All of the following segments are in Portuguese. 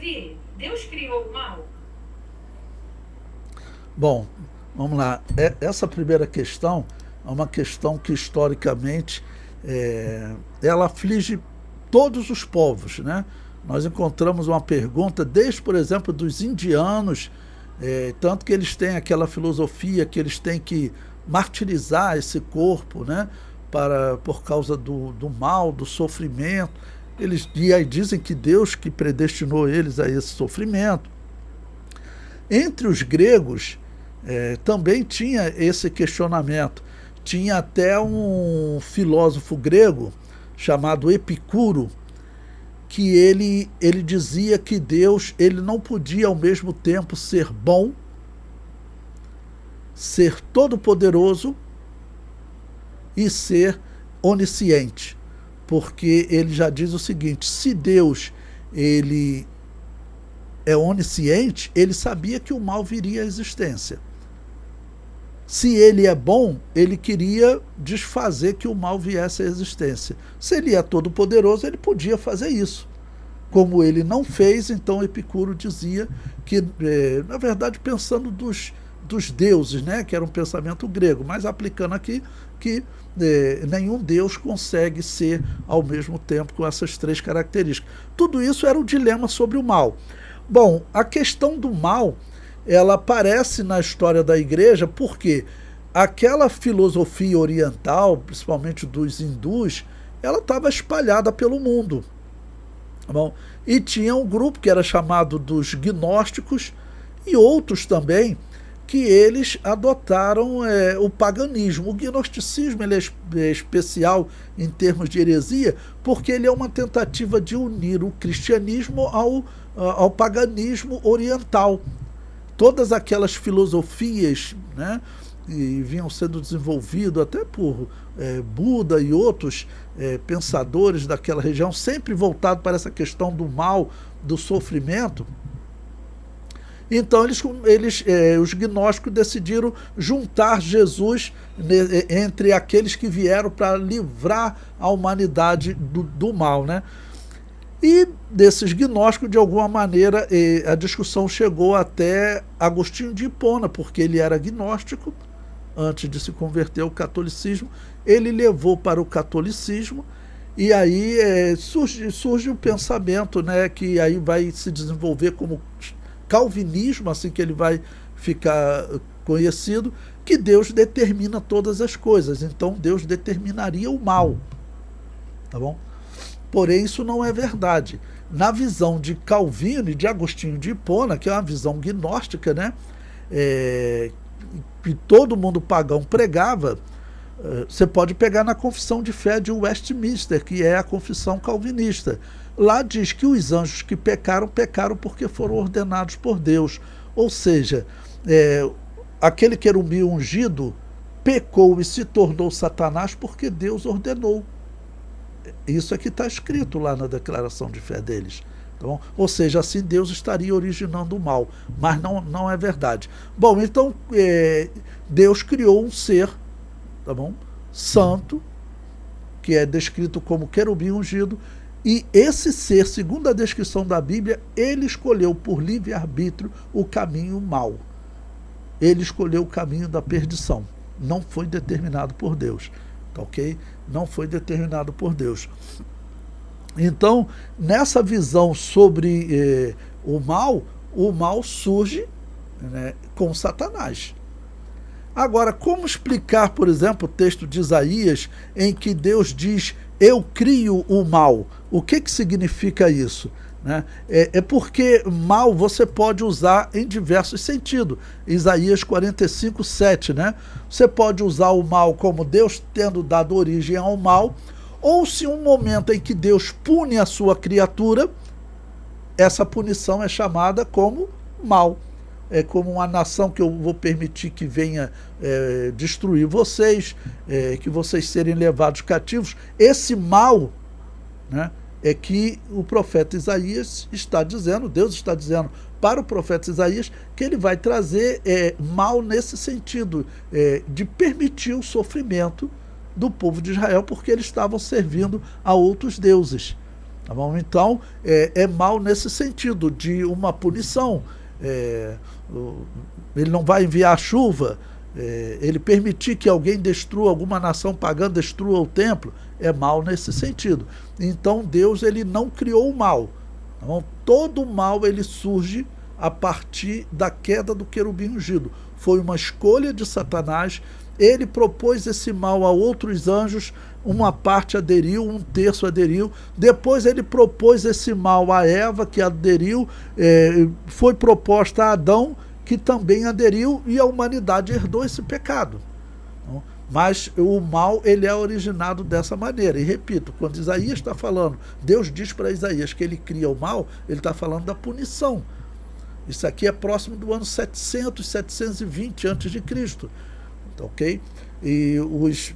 Davi, Deus criou o mal? Bom, vamos lá. Essa primeira questão é uma questão que historicamente ela aflige todos os povos, né? Nós encontramos uma pergunta desde, por exemplo, dos indianos, tanto que eles têm aquela filosofia que eles têm que martirizar esse corpo, né? Por causa do mal, do sofrimento. E aí dizem que Deus que predestinou eles a esse sofrimento. Entre os gregos, também tinha esse questionamento. Tinha até um filósofo grego chamado Epicuro, que ele dizia que Deus ele não podia ao mesmo tempo ser bom, ser todo-poderoso e ser onisciente. Porque ele já diz o seguinte: se Deus ele é onisciente, ele sabia que o mal viria à existência. Se ele é bom, ele queria desfazer que o mal viesse à existência. Se ele é todo-poderoso, ele podia fazer isso. Como ele não fez, então Epicuro dizia que, na verdade, pensando dos deuses, né, que era um pensamento grego, mas aplicando aqui que nenhum deus consegue ser ao mesmo tempo com essas três características. Tudo isso era um dilema sobre o mal. Bom, a questão do mal, ela aparece na história da igreja porque aquela filosofia oriental, principalmente dos hindus, ela estava espalhada pelo mundo. Bom, e tinha um grupo que era chamado dos gnósticos e outros também que eles adotaram o paganismo. O gnosticismo ele é especial em termos de heresia porque ele é uma tentativa de unir o cristianismo ao paganismo oriental. Todas aquelas filosofias, né, que vinham sendo desenvolvidas até por Buda e outros pensadores daquela região, sempre voltado para essa questão do mal, do sofrimento. Então os gnósticos decidiram juntar Jesus entre aqueles que vieram para livrar a humanidade do mal, né? E desses gnósticos, de alguma maneira, a discussão chegou até Agostinho de Hipona, porque ele era gnóstico antes de se converter ao catolicismo. Ele levou para o catolicismo e aí surge o pensamento, né, que aí vai se desenvolver como calvinismo, assim que ele vai ficar conhecido, que Deus determina todas as coisas. Então Deus determinaria o mal, tá bom? Porém, isso não é verdade. Na visão de Calvino e de Agostinho de Hipona, que é uma visão gnóstica, né, que todo mundo pagão pregava, você pode pegar na Confissão de Fé de Westminster, que é a confissão calvinista. Lá diz que os anjos que pecaram, pecaram porque foram ordenados por Deus. Ou seja, aquele querubim ungido pecou e se tornou Satanás porque Deus ordenou. Isso é que está escrito lá na declaração de fé deles. Tá bom? Ou seja, assim Deus estaria originando o mal. Mas não é verdade. Bom, então Deus criou um ser, tá bom, santo, que é descrito como querubim ungido, e esse ser, segundo a descrição da Bíblia, ele escolheu por livre-arbítrio o caminho mau. Ele escolheu o caminho da perdição. Não foi determinado por Deus. Tá ok? Não foi determinado por Deus. Então, nessa visão sobre o mal surge, né, com Satanás. Agora, como explicar, por exemplo, o texto de Isaías, em que Deus diz, eu crio o mal? O que significa isso? Né? Porque mal você pode usar em diversos sentidos. Isaías 45, 7, né? Você pode usar o mal como Deus tendo dado origem ao mal, ou se um momento em que Deus pune a sua criatura, essa punição é chamada como mal. É como uma nação que eu vou permitir que venha destruir vocês, que vocês serem levados cativos. Esse mal, né, é que o profeta Isaías está dizendo, Deus está dizendo para o profeta Isaías que ele vai trazer mal nesse sentido, de permitir o sofrimento do povo de Israel, porque eles estavam servindo a outros deuses. Tá bom? Então, é mal nesse sentido, de uma punição. Ele não vai enviar chuva, ele permitir que alguém destrua, alguma nação pagã destrua o templo, é mal nesse sentido. Então Deus, ele não criou o mal. Tá bom? Todo o mal ele surge a partir da queda do querubim ungido. Foi uma escolha de Satanás. Ele propôs esse mal a outros anjos, uma parte aderiu, um terço aderiu. Depois ele propôs esse mal a Eva, que aderiu, foi proposta a Adão, que também aderiu, e a humanidade herdou esse pecado. Mas o mal, ele é originado dessa maneira. E repito, quando Isaías está falando, Deus diz para Isaías que ele cria o mal, ele está falando da punição. Isso aqui é próximo do ano 700, 720 a.C., ok? E os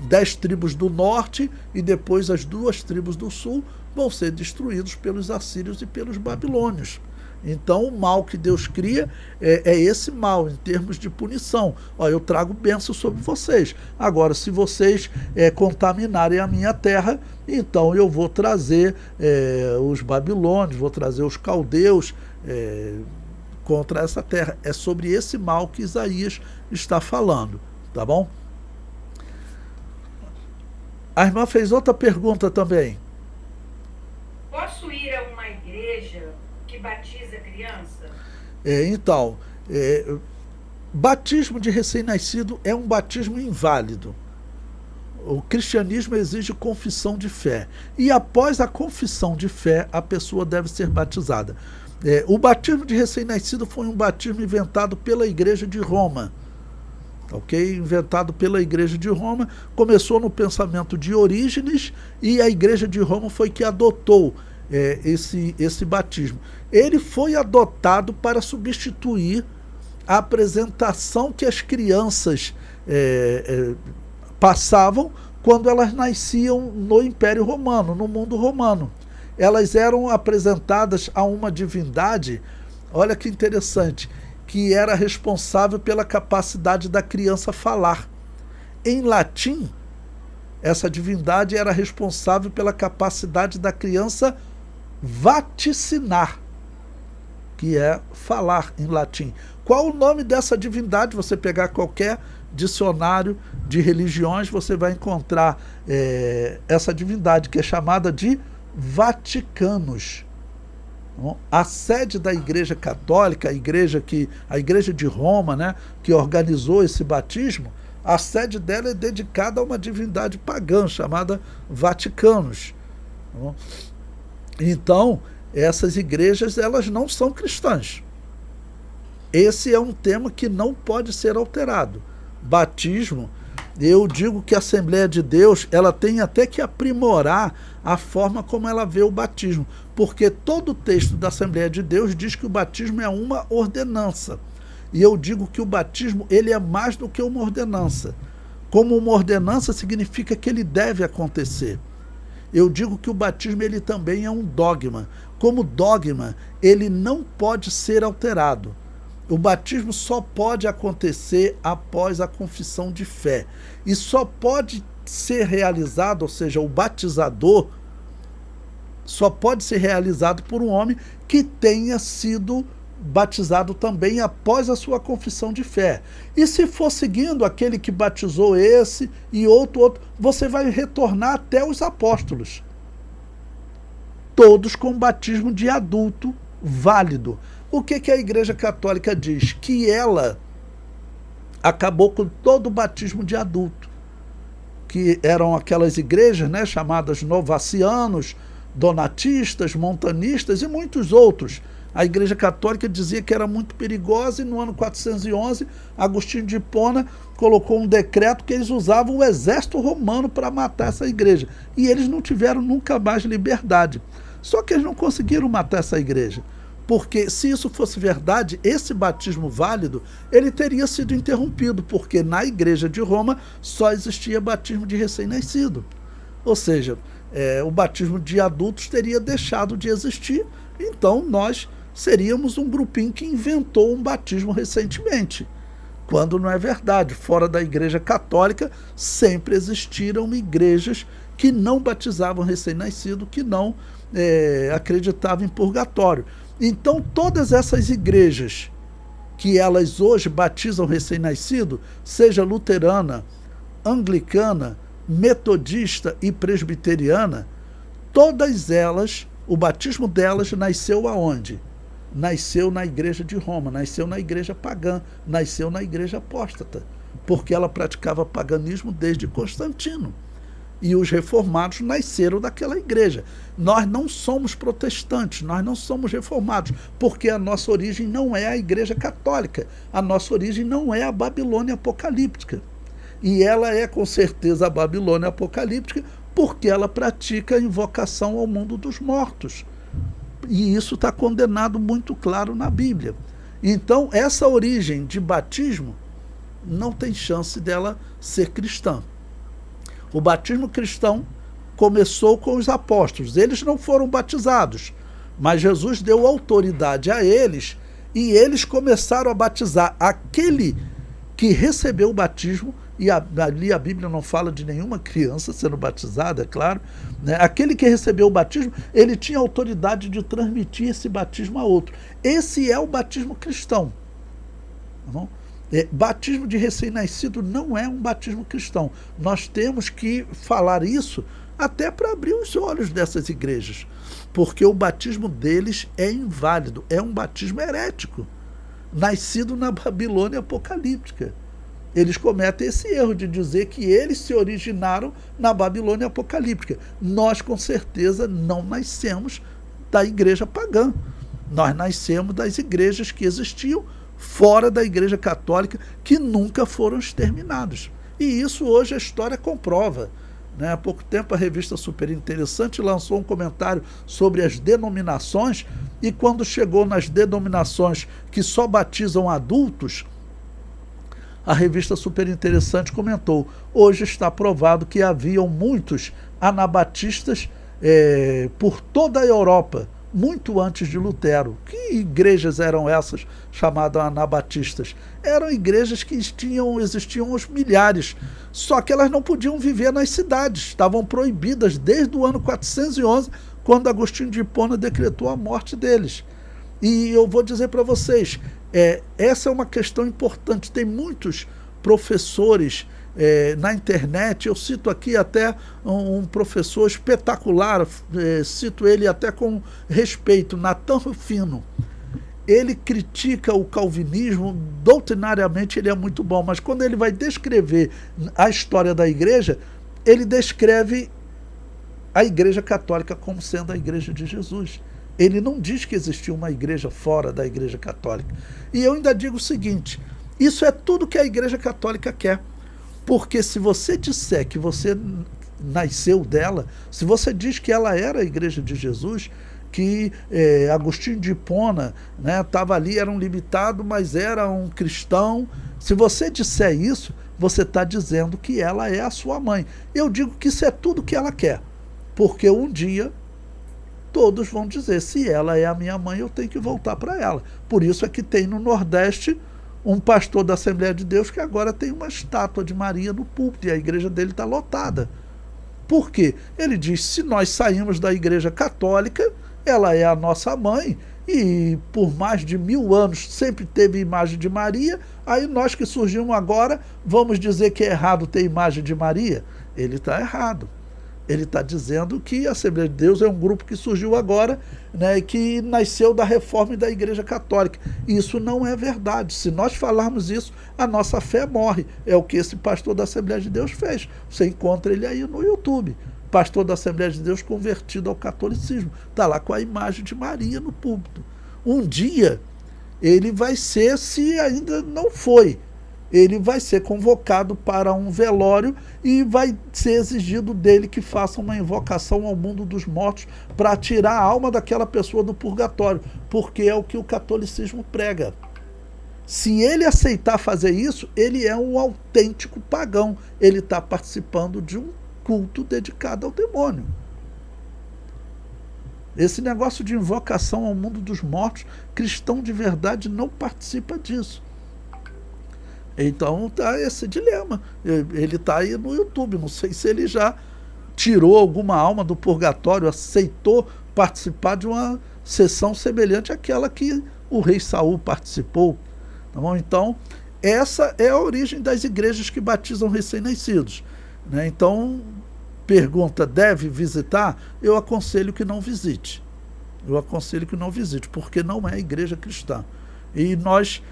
10 tribos do norte e depois as 2 tribos do sul vão ser destruídos pelos assírios e pelos babilônios. Então o mal que Deus cria é esse mal em termos de punição. Eu trago bênção sobre vocês. Agora, se vocês contaminarem a minha terra, então eu vou trazer os babilônios, vou trazer os caldeus contra essa terra. É sobre esse mal que Isaías está falando, tá bom? A irmã fez outra pergunta também. Posso ir a uma igreja que batiza criança? Então, batismo de recém-nascido é um batismo inválido. O cristianismo exige confissão de fé. E após a confissão de fé, a pessoa deve ser batizada. O batismo de recém-nascido foi um batismo inventado pela Igreja de Roma. Ok? Inventado pela Igreja de Roma, começou no pensamento de Orígenes, e a Igreja de Roma foi que adotou esse batismo. Ele foi adotado para substituir a apresentação que as crianças passavam quando elas nasciam no Império Romano, no mundo romano. Elas eram apresentadas a uma divindade, olha que interessante, que era responsável pela capacidade da criança falar. Em latim, essa divindade era responsável pela capacidade da criança vaticinar, que é falar em latim. Qual o nome dessa divindade? Você pegar qualquer dicionário de religiões, você vai encontrar essa divindade, que é chamada de Vaticanos. A sede da Igreja Católica, a Igreja de Roma, né, que organizou esse batismo, a sede dela é dedicada a uma divindade pagã chamada Vaticanos. Então, essas igrejas, elas não são cristãs. Esse é um tema que não pode ser alterado. Batismo, eu digo que a Assembleia de Deus, ela tem até que aprimorar a forma como ela vê o batismo, porque todo o texto da Assembleia de Deus diz que o batismo é uma ordenança. E eu digo que o batismo, ele é mais do que uma ordenança. Como uma ordenança significa que ele deve acontecer. Eu digo que o batismo, ele também é um dogma. Como dogma, ele não pode ser alterado. O batismo só pode acontecer após a confissão de fé. E só pode ser realizado, ou seja, o batizador, só pode ser realizado por um homem que tenha sido batizado também após a sua confissão de fé. E se for seguindo aquele que batizou esse e outro, você vai retornar até os apóstolos. Todos com batismo de adulto válido. O que a Igreja Católica diz? Que ela acabou com todo o batismo de adulto, que eram aquelas igrejas, né, chamadas novacianos, donatistas, montanistas e muitos outros. A Igreja Católica dizia que era muito perigosa, e no ano 411, Agostinho de Hipona colocou um decreto que eles usavam o exército romano para matar essa igreja. E eles não tiveram nunca mais liberdade. Só que eles não conseguiram matar essa igreja. Porque se isso fosse verdade, esse batismo válido, ele teria sido interrompido, porque na Igreja de Roma só existia batismo de recém-nascido. Ou seja, o batismo de adultos teria deixado de existir, então nós seríamos um grupinho que inventou um batismo recentemente, quando não é verdade. Fora da Igreja Católica, sempre existiram igrejas que não batizavam recém-nascido, que não acreditavam em purgatório. Então, todas essas igrejas que elas hoje batizam recém-nascido, seja luterana, anglicana, metodista e presbiteriana, todas elas, o batismo delas nasceu aonde? Nasceu na igreja de Roma, nasceu na igreja pagã, nasceu na igreja apóstata, porque ela praticava paganismo desde Constantino. E os reformados nasceram daquela igreja. Nós não somos protestantes, nós não somos reformados, porque a nossa origem não é a igreja católica, a nossa origem não é a Babilônia apocalíptica. E ela é com certeza a Babilônia apocalíptica, porque ela pratica a invocação ao mundo dos mortos. E isso está condenado muito claro na Bíblia. Então, essa origem de batismo não tem chance dela ser cristã. O batismo cristão começou com os apóstolos. Eles não foram batizados, mas Jesus deu autoridade a eles e eles começaram a batizar aquele que recebeu o batismo. E ali a Bíblia não fala de nenhuma criança sendo batizada, é claro, né? Aquele que recebeu o batismo, ele tinha autoridade de transmitir esse batismo a outro. Esse é o batismo cristão. Tá bom? Batismo de recém-nascido não é um batismo cristão. Nós temos que falar isso até para abrir os olhos dessas igrejas, porque o batismo deles é inválido, é um batismo herético, nascido na Babilônia apocalíptica. Eles cometem esse erro de dizer que eles se originaram na Babilônia apocalíptica. Nós, com certeza, não nascemos da igreja pagã. Nós nascemos das igrejas que existiam fora da igreja católica, que nunca foram exterminados. E isso hoje a história comprova. Há pouco tempo a revista Super Interessante lançou um comentário sobre as denominações, e quando chegou nas denominações que só batizam adultos, a revista Super Interessante comentou: hoje está provado que haviam muitos anabatistas por toda a Europa, muito antes de Lutero. Que igrejas eram essas chamadas anabatistas? Eram igrejas que existiam aos milhares, só que elas não podiam viver nas cidades, estavam proibidas desde o ano 411, quando Agostinho de Hipona decretou a morte deles. E eu vou dizer para vocês, essa é uma questão importante. Tem muitos professores na internet, eu cito aqui até um professor espetacular, cito ele até com respeito, Nathan Rufino. Ele critica o calvinismo, doutrinariamente ele é muito bom, mas quando ele vai descrever a história da igreja, ele descreve a igreja católica como sendo a igreja de Jesus. Ele não diz que existia uma igreja fora da igreja católica. E eu ainda digo o seguinte: isso é tudo que a igreja católica quer. Porque se você disser que você nasceu dela, se você diz que ela era a igreja de Jesus, que Agostinho de Hipona estava ali, era um limitado, mas era um cristão, se você disser isso, você está dizendo que ela é a sua mãe. Eu digo que isso é tudo que ela quer, porque um dia todos vão dizer: se ela é a minha mãe, eu tenho que voltar para ela. Por isso é que tem no Nordeste um pastor da Assembleia de Deus que agora tem uma estátua de Maria no púlpito, e a igreja dele está lotada. Por quê? Ele diz: se nós saímos da igreja católica, ela é a nossa mãe, e por mais de 1000 anos sempre teve imagem de Maria, aí nós que surgimos agora vamos dizer que é errado ter imagem de Maria? Ele está errado. Ele está dizendo que a Assembleia de Deus é um grupo que surgiu agora, que nasceu da reforma e da Igreja Católica. Isso não é verdade. Se nós falarmos isso, a nossa fé morre. É o que esse pastor da Assembleia de Deus fez. Você encontra ele aí no YouTube. Pastor da Assembleia de Deus convertido ao catolicismo. Está lá com a imagem de Maria no púlpito. Um dia ele vai ser, se ainda não foi, ele vai ser convocado para um velório e vai ser exigido dele que faça uma invocação ao mundo dos mortos para tirar a alma daquela pessoa do purgatório, porque é o que o catolicismo prega. Se ele aceitar fazer isso, ele é um autêntico pagão, ele está participando de um culto dedicado ao demônio. Esse negócio de invocação ao mundo dos mortos, cristão de verdade não participa disso. Então está esse dilema. Ele está aí no YouTube, não sei se ele já tirou alguma alma do purgatório, aceitou participar de uma sessão semelhante àquela que o rei Saul participou. Tá bom? Então, essa é a origem das igrejas que batizam recém-nascidos, né? Então, pergunta, deve visitar? Eu aconselho que não visite. Eu aconselho que não visite, porque não é a igreja cristã. E nós,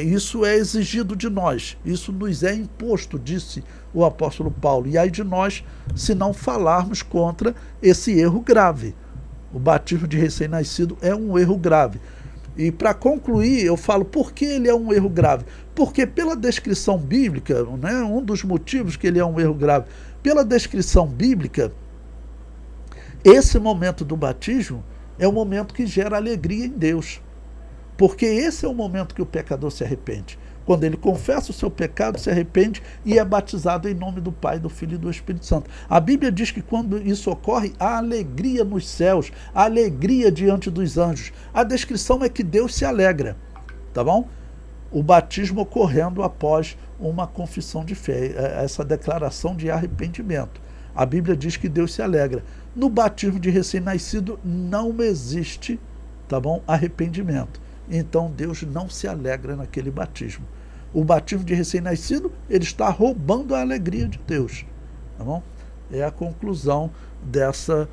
isso é exigido de nós, isso nos é imposto, disse o apóstolo Paulo. E aí de nós, se não falarmos contra esse erro grave. O batismo de recém-nascido é um erro grave. E para concluir, eu falo por que ele é um erro grave. Porque pela descrição bíblica, né, um dos motivos que ele é um erro grave, pela descrição bíblica, esse momento do batismo é o momento que gera alegria em Deus. Porque esse é o momento que o pecador se arrepende. Quando ele confessa o seu pecado, se arrepende e é batizado em nome do Pai, do Filho e do Espírito Santo. A Bíblia diz que quando isso ocorre, há alegria nos céus, há alegria diante dos anjos. A descrição é que Deus se alegra, tá bom? O batismo ocorrendo após uma confissão de fé, essa declaração de arrependimento. A Bíblia diz que Deus se alegra. No batismo de recém-nascido não existe, tá bom, arrependimento. Então Deus não se alegra naquele batismo. O batismo de recém-nascido, ele está roubando a alegria de Deus. Tá bom? É a conclusão dessa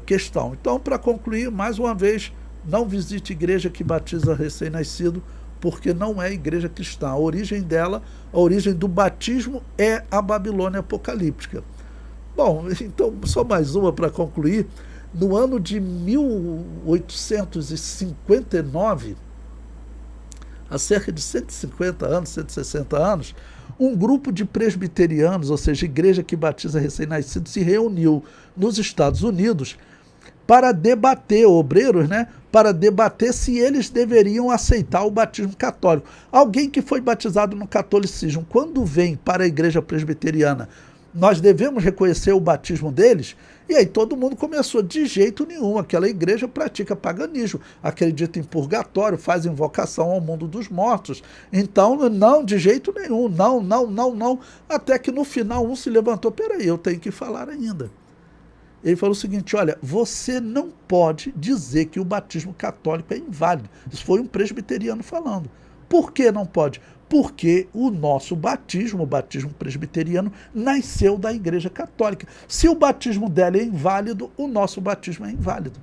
questão. Então, para concluir, mais uma vez, não visite igreja que batiza recém-nascido, porque não é igreja cristã. A origem dela, a origem do batismo é a Babilônia apocalíptica. Bom, então, só mais uma para concluir. No ano de 1859, há cerca de 150 anos, 160 anos, um grupo de presbiterianos, ou seja, igreja que batiza recém-nascido, se reuniu nos Estados Unidos para debater, obreiros, né, para debater se eles deveriam aceitar o batismo católico. Alguém que foi batizado no catolicismo, quando vem para a igreja presbiteriana, nós devemos reconhecer o batismo deles? E aí todo mundo começou, de jeito nenhum, aquela igreja pratica paganismo, acredita em purgatório, faz invocação ao mundo dos mortos. Então, não, de jeito nenhum, não. Até que no final um se levantou, peraí, eu tenho que falar ainda. Ele falou o seguinte, olha, você não pode dizer que o batismo católico é inválido. Isso foi um presbiteriano falando. Por que não pode? Porque o nosso batismo, o batismo presbiteriano, nasceu da Igreja Católica. Se o batismo dela é inválido, o nosso batismo é inválido.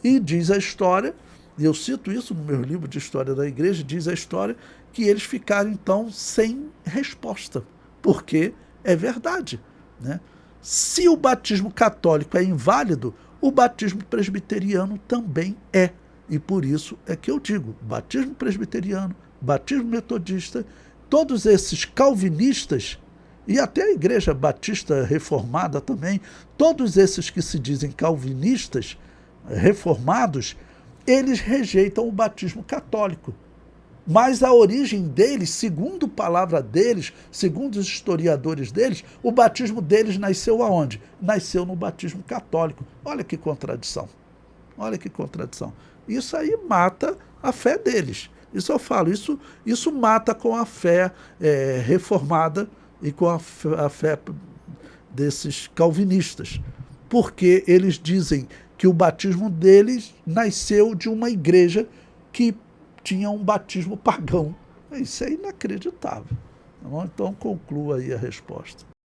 E diz a história, e eu cito isso no meu livro de História da Igreja, diz a história que eles ficaram, então, sem resposta, porque é verdade, né? Se o batismo católico é inválido, o batismo presbiteriano também é. E por isso é que eu digo, batismo presbiteriano, batismo metodista, todos esses calvinistas, e até a igreja batista reformada também, todos esses que se dizem calvinistas, reformados, eles rejeitam o batismo católico. Mas a origem deles, segundo a palavra deles, segundo os historiadores deles, o batismo deles nasceu aonde? Nasceu no batismo católico. Olha que contradição. Olha que contradição. Isso aí mata a fé deles. Isso eu falo, isso mata com a fé reformada e com a fé desses calvinistas. Porque eles dizem que o batismo deles nasceu de uma igreja que tinha um batismo pagão. Isso é inacreditável. Tá bom? Então conclua aí a resposta.